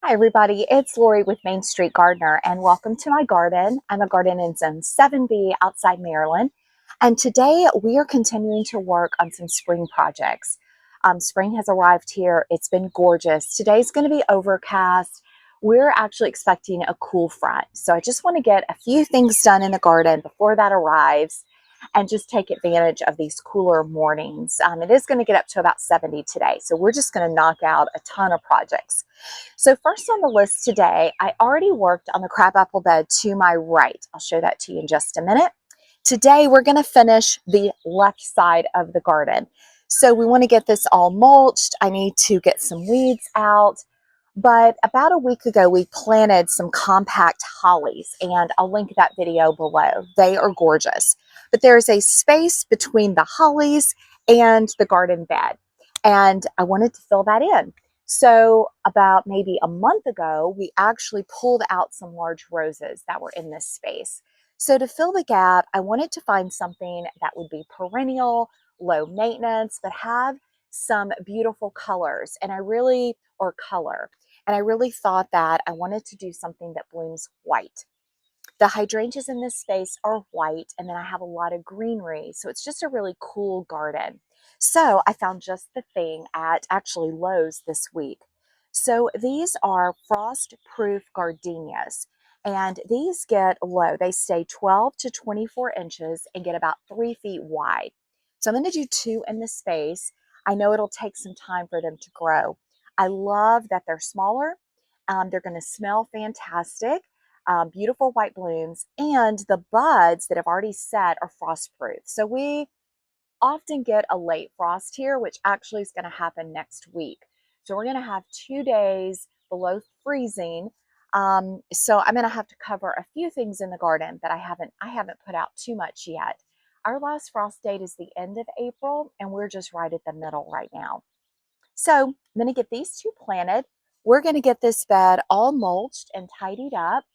Hi everybody, it's Lori with Main Street Gardener and welcome to my garden. I'm a garden in Zone 7B outside Maryland, and today we are continuing to work on some spring projects. Spring has arrived here. It's been gorgeous. Today's going to be overcast. We're actually expecting a cool front, so I just want to get a few things done in the garden before that arrives and just take advantage of these cooler mornings. It is going to get up to about 70 today, so we're just going to knock out a ton of projects. So first on the list today, I already worked on the crabapple bed to my right. I'll show that to you in just a minute. Today, we're going to finish the left side of the garden. So we want to get this all mulched. I need to get some weeds out. But about a week ago, we planted some compact hollies, and I'll link that video below. They are gorgeous. But there's a space between the hollies and the garden bed, and I wanted to fill that in. So about maybe a month ago, we actually pulled out some large roses that were in this space. So to fill the gap, I wanted to find something that would be perennial, low maintenance, but have some beautiful colors. And I really thought that I wanted to do something that blooms white. The hydrangeas in this space are white, and then I have a lot of greenery. So it's just a really cool garden. So I found just the thing at actually Lowe's this week. So these are frost-proof gardenias, and these get low. They stay 12 to 24 inches and get about 3 feet wide. So I'm going to do 2 in the space. I know it'll take some time for them to grow. I love that they're smaller. They're going to smell fantastic. Beautiful white blooms, and the buds that have already set are frost-proof. So we often get a late frost here, which actually is going to happen next week. So we're going to have 2 days below freezing. So I'm going to have to cover a few things in the garden, but I haven't put out too much yet. Our last frost date is the end of April, and we're just right at the middle right now. So I'm going to get these 2 planted. We're going to get this bed all mulched and tidied up.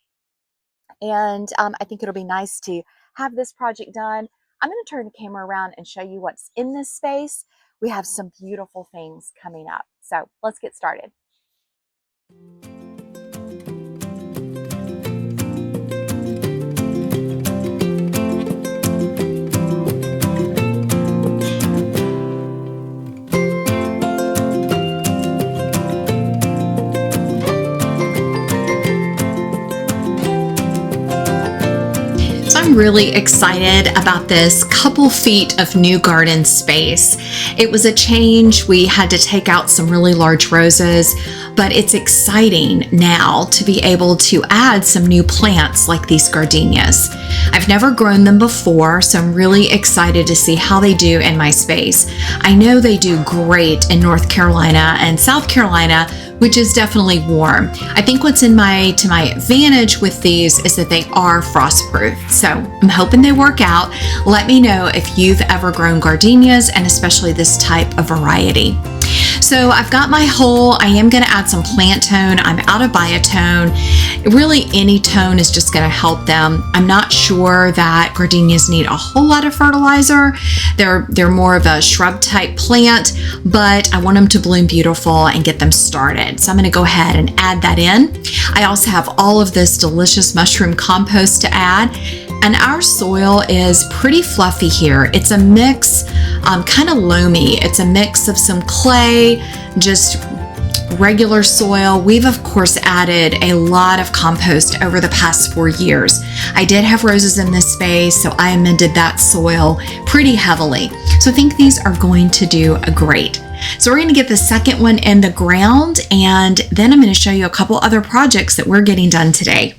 And I think it'll be nice to have this project done. I'm going to turn the camera around and show you what's in this space. We have some beautiful things coming up. So let's get started. I'm really excited about this couple feet of new garden space. It was a change. We had to take out some really large roses, but it's exciting now to be able to add some new plants like these gardenias. I've never grown them before, so I'm really excited to see how they do in my space. I know they do great in North Carolina and South Carolina, which is definitely warm. I think what's to my advantage with these is that they are frost-proof. So I'm hoping they work out. Let me know if you've ever grown gardenias, and especially this type of variety. So I've got my hole. I am going to add some plant tone. I'm out of biotone. Really, any tone is just going to help them. I'm not sure that gardenias need a whole lot of fertilizer. They're more of a shrub type plant, but I want them to bloom beautiful and get them started. So I'm going to go ahead and add that in. I also have all of this delicious mushroom compost to add. And our soil is pretty fluffy here. It's a mix, kind of loamy. It's a mix of some clay, just regular soil. We've of course added a lot of compost over the past 4 years. I did have roses in this space, so I amended that soil pretty heavily. So I think these are going to do great. So we're going to get the second one in the ground, and then I'm going to show you a couple other projects that we're getting done today.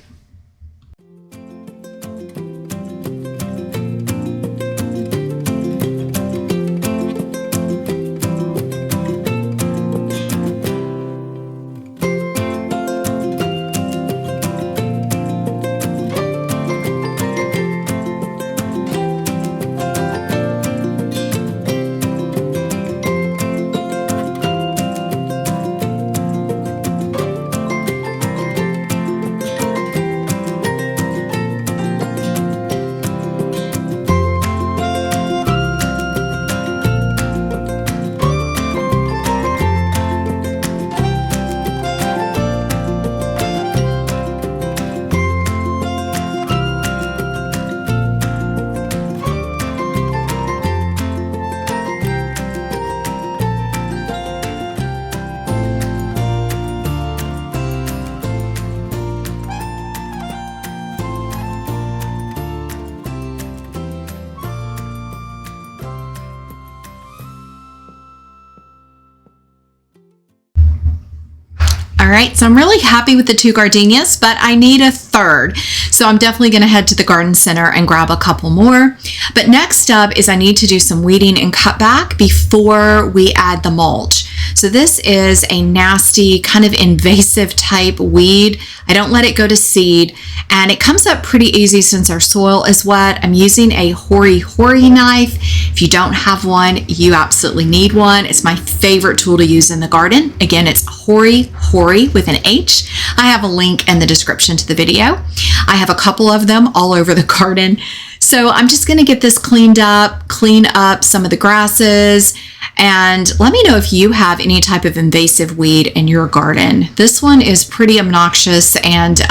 All right, so I'm really happy with the 2 gardenias, but I need a third. So I'm definitely gonna head to the garden center and grab a couple more. But next up is I need to do some weeding and cutback before we add the mulch. So this is a nasty, kind of invasive type weed. I don't let it go to seed, and it comes up pretty easy since our soil is wet. I'm using a ℸ𝐻𝐻𝐻 knife. If you don't have one, you absolutely need one. It's my favorite tool to use in the garden. Again, it's ℸ𝐻𝐻𝐻 with an H. I have a link in the description to the video. I have a couple of them all over the garden. So I'm just gonna get this cleaned up, clean up some of the grasses, and let me know if you have any type of invasive weed in your garden. This one is pretty obnoxious and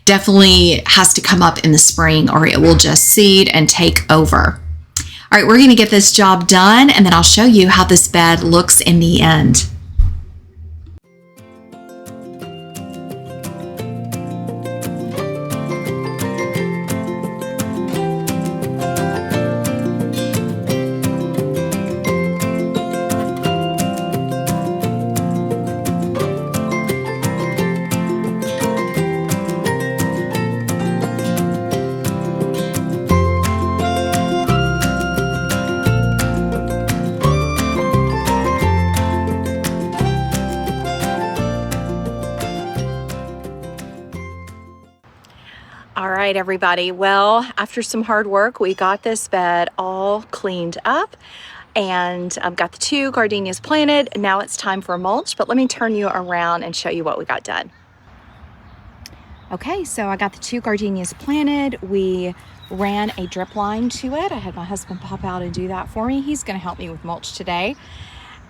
definitely has to come up in the spring or it will just seed and take over. All right, we're gonna get this job done and then I'll show you how this bed looks in the end. All right, everybody. Well, after some hard work, we got this bed all cleaned up and I've got the 2 gardenias planted. Now it's time for mulch, but let me turn you around and show you what we got done. Okay, so I got the 2 gardenias planted. We ran a drip line to it. I had my husband pop out and do that for me. He's gonna help me with mulch today.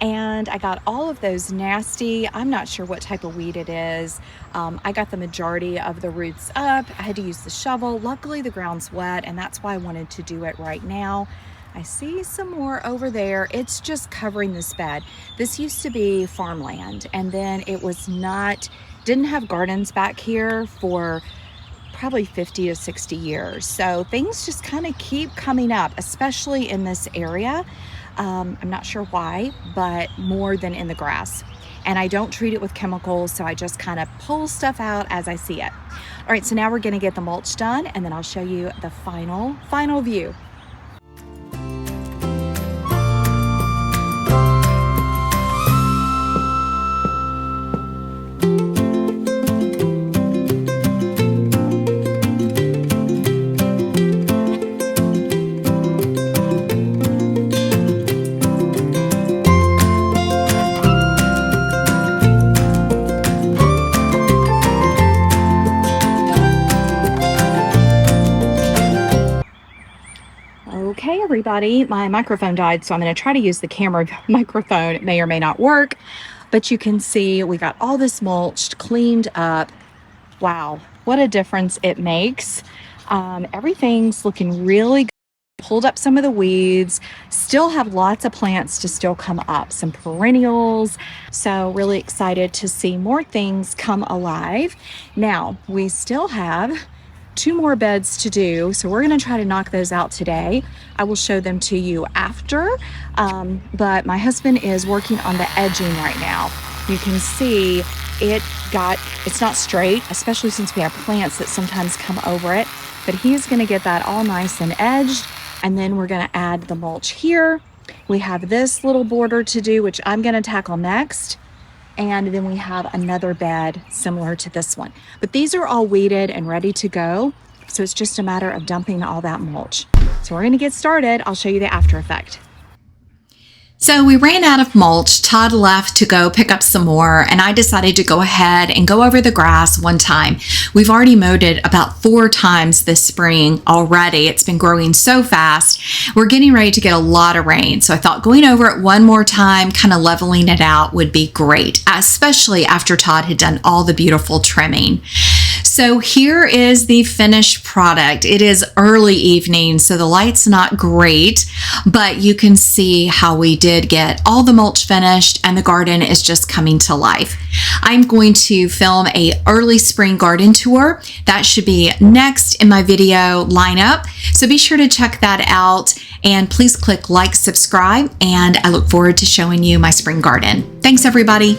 And I got all of those nasty, I'm not sure what type of weed it is. I got the majority of the roots up. I had to use the shovel. Luckily the ground's wet and that's why I wanted to do it right now. I see some more over there. It's just covering this bed. This used to be farmland and then it was not, didn't have gardens back here for probably 50 to 60 years. So things just kind of keep coming up, especially in this area. I'm not sure why, but more than in the grass. And I don't treat it with chemicals, so I just kind of pull stuff out as I see it. All right, so now we're gonna get the mulch done and then I'll show you the final view. Okay, everybody, my microphone died, so I'm going to try to use the camera microphone. It may or may not work, but you can see we got all this mulched, cleaned up. Wow, what a difference it makes. Everything's looking really good. Pulled up some of the weeds, still have lots of plants to still come up, some perennials. So really excited to see more things come alive. Now, we still have 2 more beds to do, so we're going to try to knock those out today. I will show them to you after, but my husband is working on the edging right now. You can see it's not straight, especially since we have plants that sometimes come over it, but he's going to get that all nice and edged, and then we're going to add the mulch here. We have this little border to do, which I'm going to tackle next. And then we have another bed similar to this one. But these are all weeded and ready to go. So it's just a matter of dumping all that mulch. So we're gonna get started. I'll show you the after effect. So we ran out of mulch. Todd left to go pick up some more, and I decided to go ahead and go over the grass one time. We've already mowed it about 4 times this spring already. It's been growing so fast. We're getting ready to get a lot of rain. So I thought going over it one more time, kind of leveling it out would be great, especially after Todd had done all the beautiful trimming. So here is the finished product. It is early evening, so the light's not great, but you can see how we did get all the mulch finished and the garden is just coming to life. I'm going to film a early spring garden tour. That should be next in my video lineup. So be sure to check that out and please click like, subscribe, and I look forward to showing you my spring garden. Thanks, everybody.